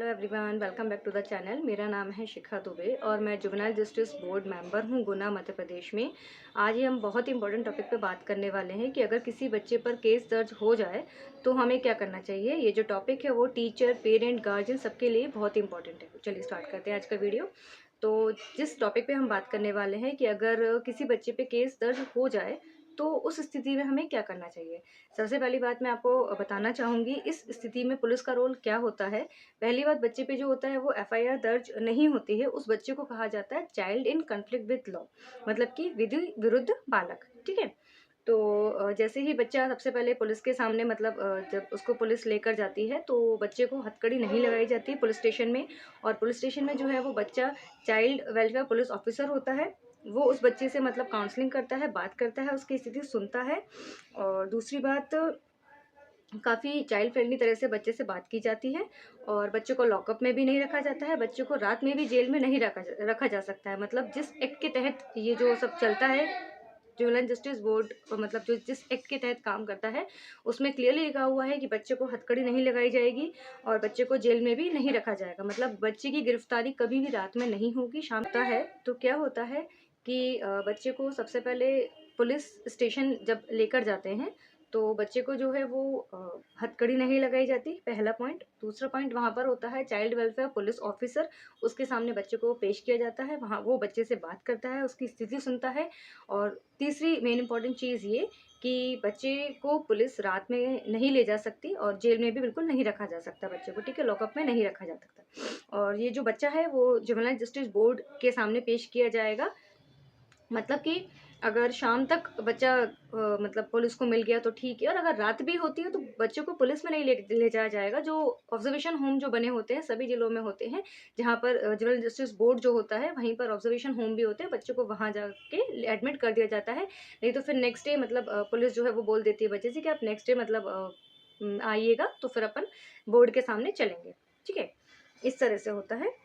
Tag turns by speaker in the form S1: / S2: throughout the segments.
S1: Hello everyone, welcome back to the channel. मेरा नाम है शिखा दुबे और मैं जुवेनाइल जस्टिस बोर्ड मेंबर हूं गुना मध्य प्रदेश में। आज ही हम बहुत ही इंपॉर्टेंट टॉपिक पे बात करने वाले हैं कि अगर किसी बच्चे पर केस दर्ज हो जाए तो हमें क्या करना चाहिए। ये जो टॉपिक है वो टीचर, पेरेंट, गार्जियन सबके लिए बहुत इंपॉर्टेंट है। चलिए स्टार्ट करते हैं आज का वीडियो। तो जिस टॉपिक पे हम बात करने वाले हैं कि अगर किसी बच्चे पे केस दर्ज हो जाए तो उस स्थिति में हमें क्या करना चाहिए। सबसे पहली बात मैं आपको बताना चाहूँगी इस स्थिति में पुलिस का रोल क्या होता है। पहली बात, बच्चे पे जो होता है वो एफआईआर दर्ज नहीं होती है, उस बच्चे को कहा जाता है child in conflict with law, मतलब कि विधि विरुद्ध बालक। ठीक है। तो जैसे ही बच्चा सबसे पहले पुलिस के सामने मतलब जब उसको पुलिस लेकर जाती है तो बच्चे को हथकड़ी नहीं लगाई जाती पुलिस स्टेशन में। और पुलिस स्टेशन में जो है वो बच्चा चाइल्ड वेलफेयर पुलिस ऑफिसर होता है। वो उस बच्चे से मतलब काउंसलिंग करता है, बात करता है, उसकी स्थिति सुनता है। और दूसरी बात, काफ़ी चाइल्ड फ्रेंडली तरह से बच्चे से बात की जाती है और बच्चे को लॉकअप में भी नहीं रखा जाता है। बच्चे को रात में भी जेल में नहीं रखा जा सकता है। मतलब जिस एक्ट के तहत ये जो सब चलता है, जुवेनाइल जस्टिस बोर्ड मतलब जो जिस एक्ट के तहत काम करता है उसमें क्लियरली लिखा हुआ है कि बच्चे को हथकड़ी नहीं लगाई जाएगी और बच्चे को जेल में भी नहीं रखा जाएगा। मतलब बच्चे की गिरफ्तारी कभी भी रात में नहीं होगी, शाम होता है। तो क्या होता है कि बच्चे को सबसे पहले पुलिस स्टेशन जब लेकर जाते हैं तो बच्चे को जो है वो हथकड़ी नहीं लगाई जाती, पहला पॉइंट। दूसरा पॉइंट, वहाँ पर होता है चाइल्ड वेलफेयर पुलिस ऑफिसर, उसके सामने बच्चे को पेश किया जाता है, वहाँ वो बच्चे से बात करता है, उसकी स्थिति सुनता है। और तीसरी मेन इंपॉर्टेंट चीज़ ये कि बच्चे को पुलिस रात में नहीं ले जा सकती और जेल में भी बिल्कुल नहीं रखा जा सकता बच्चे को, ठीक है, लॉकअप में नहीं रखा जा सकता। और ये जो बच्चा है वो जुवेनाइल जस्टिस बोर्ड के सामने पेश किया जाएगा। मतलब कि अगर शाम तक बच्चा मतलब पुलिस को मिल गया तो ठीक है, और अगर रात भी होती है तो बच्चे को पुलिस में नहीं ले जाया जाएगा। जो ऑब्जर्वेशन होम जो बने होते हैं सभी जिलों में होते हैं, जहाँ पर जुवेनाइल जस्टिस बोर्ड जो होता है वहीं पर ऑब्जर्वेशन होम भी होते हैं, बच्चे को वहाँ जाके एडमिट कर दिया जाता है। नहीं तो फिर नेक्स्ट डे मतलब पुलिस जो है वो बोल देती है बच्चे से कि आप नेक्स्ट डे मतलब आइएगा तो फिर अपन बोर्ड के सामने चलेंगे। ठीक है, इस तरह से होता है।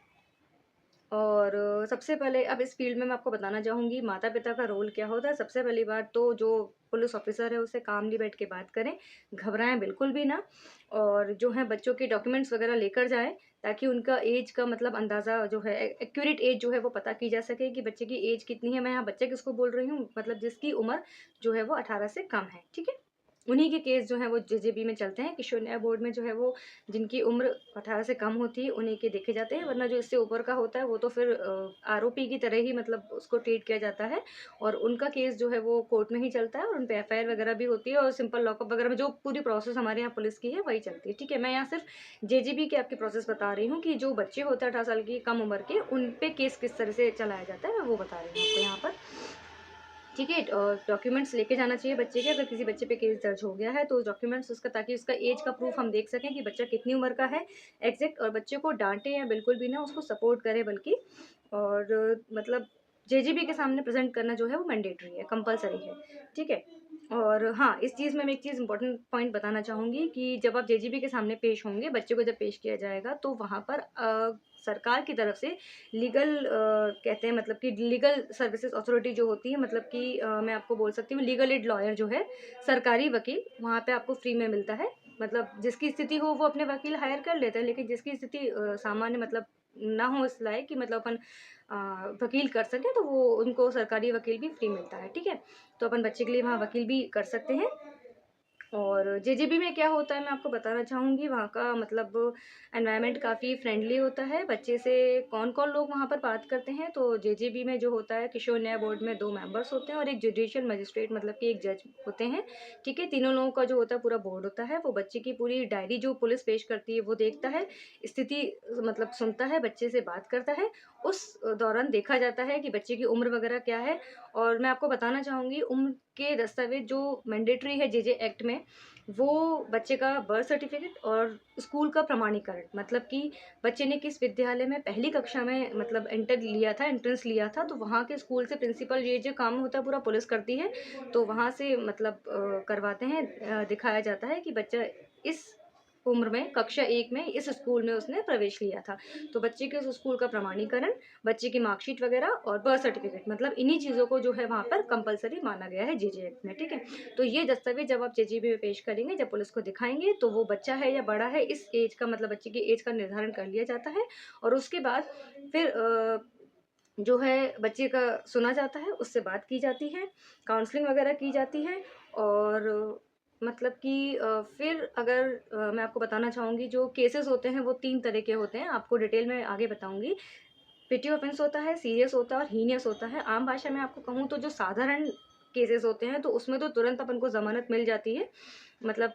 S1: और सबसे पहले अब इस फील्ड में मैं आपको बताना चाहूँगी माता पिता का रोल क्या होता है। सबसे पहली बात तो जो पुलिस ऑफिसर है उससे कामली बैठ के बात करें, घबराएं बिल्कुल भी ना। और जो है बच्चों के डॉक्यूमेंट्स वगैरह लेकर जाएं ताकि उनका एज का मतलब अंदाज़ा जो है, एक्यूरेट एज जो है वो पता की जा सके कि बच्चे की एज कितनी है। मैं यहाँ बच्चे किसको बोल रही हूँ, मतलब जिसकी उम्र जो है वो 18 से कम है। ठीक है, उन्हीं के केस जो है वो जेजेबी में चलते हैं। किशोर न्याय बोर्ड में जो है वो जिनकी उम्र 18 से कम होती है उन्हीं के देखे जाते हैं, वरना जो इससे ऊपर का होता है वो तो फिर आरोपी की तरह ही मतलब उसको ट्रीट किया जाता है और उनका केस जो है वो कोर्ट में ही चलता है और उन पर एफआईआर वगैरह भी होती है और सिंपल लॉकअप वगैरह में जो पूरी प्रोसेस हमारे यहाँ पुलिस की है वही चलती है। ठीक है, मैं यहाँ सिर्फ जेजेबी की आपकी प्रोसेस बता रही हूँ कि जो बच्चे होते हैं 18 साल की कम उम्र के, उन पे केस किस तरह से चलाया जाता है मैं वो बता रही हूँ आपको यहाँ पर। ठीक है, और डॉक्यूमेंट्स लेके जाना चाहिए बच्चे के, अगर किसी बच्चे पे केस दर्ज हो गया है तो डॉक्यूमेंट्स उसका, ताकि उसका एज का प्रूफ हम देख सकें कि बच्चा कितनी उम्र का है एग्जैक्ट। और बच्चे को डांटे या बिल्कुल भी ना उसको सपोर्ट करें बल्कि। और मतलब जेजीबी के सामने प्रेजेंट करना जो है वो मैंडेटरी है, कंपलसरी है। ठीक है। और हाँ, इस चीज़ में मैं एक चीज़ इंपॉर्टेंट पॉइंट बताना चाहूँगी कि जब आप जेजीबी के सामने पेश होंगे, बच्चे को जब पेश किया जाएगा तो वहाँ पर सरकार की तरफ से लीगल कहते हैं मतलब कि लीगल सर्विसेज अथॉरिटी जो होती है, मतलब कि मैं आपको बोल सकती हूँ लीगल एड लॉयर जो है, सरकारी वकील वहाँ पे आपको फ्री में मिलता है। मतलब जिसकी स्थिति हो वो अपने वकील हायर कर लेता है, लेकिन जिसकी स्थिति सामान्य मतलब ना हो इस लायक कि मतलब अपन वकील कर सकें तो वो उनको सरकारी वकील भी फ्री मिलता है। ठीक है, तो अपन बच्चे के लिए वहाँ वकील भी कर सकते हैं। और जेजेबी में क्या होता है मैं आपको बताना चाहूँगी, वहाँ का मतलब एनवायरनमेंट काफ़ी फ्रेंडली होता है। बच्चे से कौन कौन लोग वहाँ पर बात करते हैं, तो जेजेबी में जो होता है किशोर न्याय बोर्ड में 2 मेंबर्स होते हैं और एक जुडिशियल मजिस्ट्रेट मतलब कि एक जज होते हैं। ठीक है, तीनों लोगों का जो होता है पूरा बोर्ड होता है। वो बच्चे की पूरी डायरी जो पुलिस पेश करती है वो देखता है, स्थिति मतलब सुनता है, बच्चे से बात करता है। उस दौरान देखा जाता है कि बच्चे की उम्र वगैरह क्या है। और मैं आपको बताना चाहूँगी उम्र के दस्तावेज जो मैंडेटरी है जेजे एक्ट में, वो बच्चे का बर्थ सर्टिफिकेट और स्कूल का प्रमाणीकरण, मतलब कि बच्चे ने किस विद्यालय में पहली कक्षा में मतलब एंट्रेंस लिया था, तो वहाँ के स्कूल से प्रिंसिपल ये जो काम होता है पूरा पुलिस करती है। तो वहाँ से मतलब करवाते हैं, दिखाया जाता है कि बच्चा इस उम्र में कक्षा 1 में इस स्कूल में उसने प्रवेश लिया था। तो बच्चे के उस स्कूल का प्रमाणीकरण, बच्चे की मार्कशीट वगैरह और बर्थ सर्टिफिकेट, मतलब इन्हीं चीज़ों को जो है वहाँ पर कंपल्सरी माना गया है जेजे एक्ट में, ठीक है। तो ये दस्तावेज जब आप जेजीबी में पेश करेंगे, जब पुलिस को दिखाएंगे, तो वो बच्चा है या बड़ा है, इस एज का मतलब बच्चे की एज का निर्धारण कर लिया जाता है। और उसके बाद फिर जो है बच्चे का सुना जाता है, उससे बात की जाती है, काउंसलिंग वगैरह की जाती है। और मतलब कि फिर अगर मैं आपको बताना चाहूँगी, जो केसेस होते हैं वो 3 तरह के होते हैं, आपको डिटेल में आगे बताऊँगी। पिटी ऑफेंस होता है, सीरियस होता है और हीनियस होता है। आम भाषा में आपको कहूँ तो जो साधारण केसेस होते हैं तो उसमें तो तुरंत अपन को ज़मानत मिल जाती है। मतलब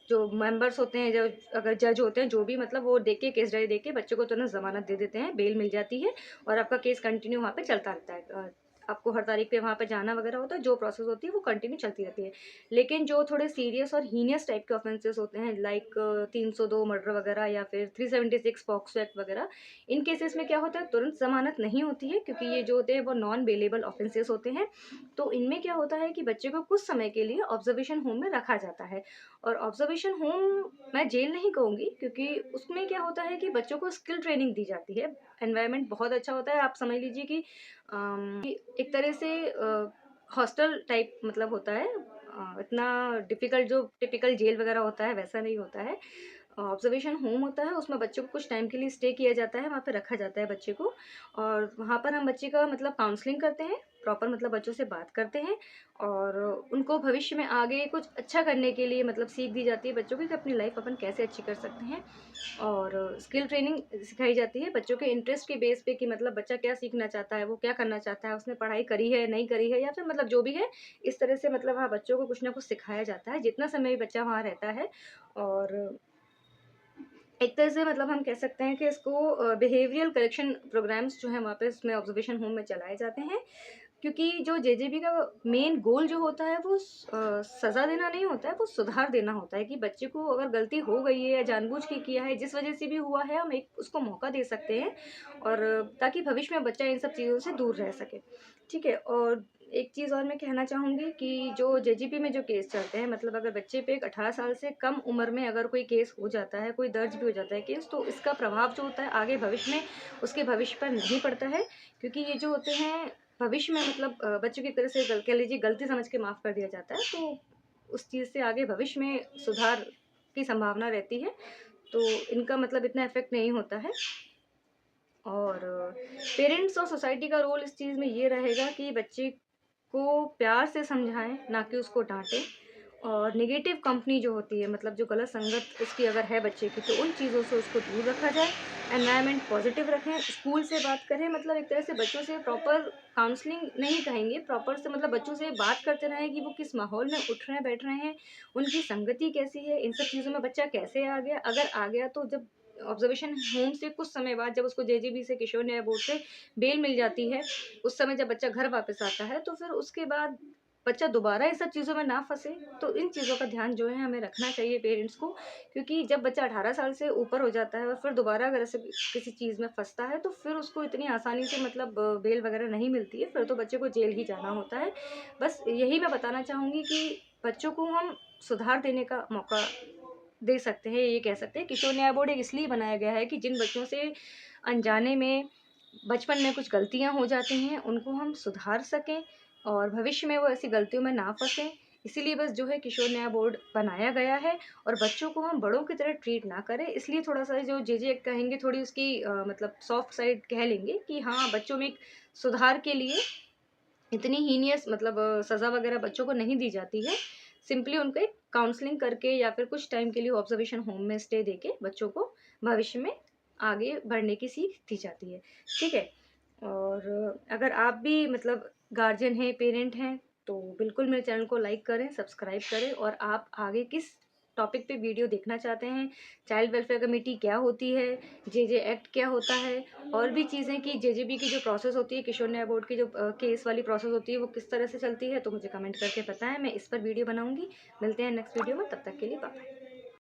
S1: जो मेंबर्स होते हैं, जो अगर जज होते हैं, जो भी, मतलब वो देख के, केस डायरी देख के बच्चे को तुरंत ज़मानत दे देते हैं, बेल मिल जाती है और आपका केस कंटिन्यू वहाँ पे चलता रहता है। आपको हर तारीख पे वहाँ पे जाना वगैरह होता है, जो प्रोसेस होती है वो कंटिन्यू चलती रहती है। लेकिन जो थोड़े सीरियस और हीनियस टाइप के ऑफेंसेस होते हैं, लाइक 302 मर्डर वगैरह या फिर 376 पॉक्सो एक्ट वगैरह, इन केसेस में क्या होता है, तुरंत ज़मानत नहीं होती है, क्योंकि ये जो होते हैं वो नॉन बेलेबल ऑफेंसेस होते हैं। तो इनमें क्या होता है कि बच्चे को कुछ समय के लिए ऑब्जर्वेशन होम में रखा जाता है। और ऑब्जर्वेशन होम मैं जेल नहीं कहूँगी, क्योंकि उसमें क्या होता है कि बच्चों को स्किल ट्रेनिंग दी जाती है। एनवायरनमेंट बहुत अच्छा होता है, आप समझ लीजिए कि एक तरह से हॉस्टल टाइप मतलब होता है। इतना डिफ़िकल्ट जो टिपिकल जेल वगैरह होता है वैसा नहीं होता है। ऑब्जर्वेशन होम होता है, उसमें बच्चों को कुछ टाइम के लिए स्टे किया जाता है, वहाँ पे रखा जाता है बच्चे को। और वहाँ पर हम बच्चे का मतलब काउंसलिंग करते हैं, प्रॉपर मतलब बच्चों से बात करते हैं और उनको भविष्य में आगे कुछ अच्छा करने के लिए मतलब सीख दी जाती है बच्चों की कि अपनी लाइफ अपन कैसे अच्छी कर सकते हैं। और स्किल ट्रेनिंग सिखाई जाती है बच्चों के इंटरेस्ट के बेस पे कि मतलब बच्चा क्या सीखना चाहता है, वो क्या करना चाहता है, उसने पढ़ाई करी है, नहीं करी है, या फिर मतलब जो भी है, इस तरह से मतलब हाँ, बच्चों को कुछ ना कुछ सिखाया जाता है जितना समय भी बच्चा वहाँ रहता है। और एक तरह से मतलब हम कह सकते हैं कि इसको बिहेवियरल करेक्शन प्रोग्राम्स जो हैं वहाँ पे इसमें ऑब्जर्वेशन होम में चलाए जाते हैं। क्योंकि जो जेजेबी का मेन गोल जो होता है वो सज़ा देना नहीं होता है, वो सुधार देना होता है कि बच्चे को अगर गलती हो गई है या जानबूझ के किया है, जिस वजह से भी हुआ है, हम एक उसको मौका दे सकते हैं और ताकि भविष्य में बच्चा इन सब चीज़ों से दूर रह सके। ठीक है। और एक चीज़ और मैं कहना चाहूँगी कि जो जेजीपी में जो केस चलते हैं, मतलब अगर बच्चे पे एक 18 साल से कम उम्र में अगर कोई केस हो जाता है, कोई दर्ज भी हो जाता है केस, तो इसका प्रभाव जो होता है आगे भविष्य में उसके भविष्य पर नहीं पड़ता है। क्योंकि ये जो होते हैं भविष्य में मतलब बच्चों की एक तरह से कह लीजिए गलती समझ के माफ़ कर दिया जाता है, तो उस चीज़ से आगे भविष्य में सुधार की संभावना रहती है। तो इनका मतलब इतना इफ़ेक्ट नहीं होता है। और पेरेंट्स और सोसाइटी का रोल इस चीज़ में ये रहेगा कि बच्चे को प्यार से समझाएं, ना कि उसको डांटें। और नेगेटिव कंपनी जो होती है, मतलब जो गलत संगत उसकी अगर है बच्चे की, तो उन चीज़ों से उसको दूर रखा जाए। एनवायरनमेंट पॉजिटिव रखें, स्कूल से बात करें, मतलब एक तरह से बच्चों से प्रॉपर काउंसलिंग नहीं कहेंगे, प्रॉपर से मतलब बच्चों से बात करते रहें कि वो किस माहौल में उठ रहे हैं, बैठ रहे हैं, उनकी संगति कैसी है, इन सब चीज़ों में बच्चा कैसे आ गया। अगर आ गया तो जब ऑब्जर्वेशन होम से कुछ समय बाद जब उसको जेजीबी से, किशोर न्याय बोर्ड से बेल मिल जाती है, उस समय जब बच्चा घर वापस आता है, तो फिर उसके बाद बच्चा दोबारा इन सब चीज़ों में ना फंसे। तो इन चीज़ों का ध्यान जो है हमें रखना चाहिए पेरेंट्स को। क्योंकि जब बच्चा 18 साल से ऊपर हो जाता है और फिर दोबारा अगर ऐसे किसी चीज़ में फंसता है, तो फिर उसको इतनी आसानी से मतलब बेल वगैरह नहीं मिलती है, फिर तो बच्चे को जेल ही जाना होता है। बस यही मैं बताना चाहूँगी कि बच्चों को हम सुधार देने का मौका दे सकते हैं, ये कह सकते हैं। किशोर न्याय बोर्ड एक इसलिए बनाया गया है कि जिन बच्चों से अनजाने में बचपन में कुछ गलतियाँ हो जाती हैं, उनको हम सुधार सकें और भविष्य में वो ऐसी गलतियों में ना फँसें। इसीलिए बस जो है किशोर न्याय बोर्ड बनाया गया है। और बच्चों को हम बड़ों की तरह ट्रीट ना करें, इसलिए थोड़ा-सा जो जेजे एक्ट कहेंगे, थोड़ी उसकी मतलब सॉफ्ट साइड कह लेंगे कि हाँ, बच्चों में एक सुधार के लिए इतनी हीनियस मतलब सज़ा वगैरह बच्चों को नहीं दी जाती है। सिंपली उनको एक काउंसलिंग करके या फिर कुछ टाइम के लिए ऑब्जर्वेशन होम में स्टे देके बच्चों को भविष्य में आगे बढ़ने की सीख दी जाती है। ठीक है? और अगर आप भी मतलब गार्जियन हैं, पेरेंट हैं, तो बिल्कुल मेरे चैनल को लाइक करें, सब्सक्राइब करें। और आप आगे किस टॉपिक पे वीडियो देखना चाहते हैं, चाइल्ड वेलफेयर कमेटी क्या होती है, जेजे एक्ट क्या होता है, और भी चीज़ें कि जेजेबी की जो प्रोसेस होती है, किशोर न्याय बोर्ड की जो केस वाली प्रोसेस होती है, वो किस तरह से चलती है, तो मुझे कमेंट करके बताएं, मैं इस पर वीडियो बनाऊंगी। मिलते हैं नेक्स्ट वीडियो में, तब तक के लिए बाय।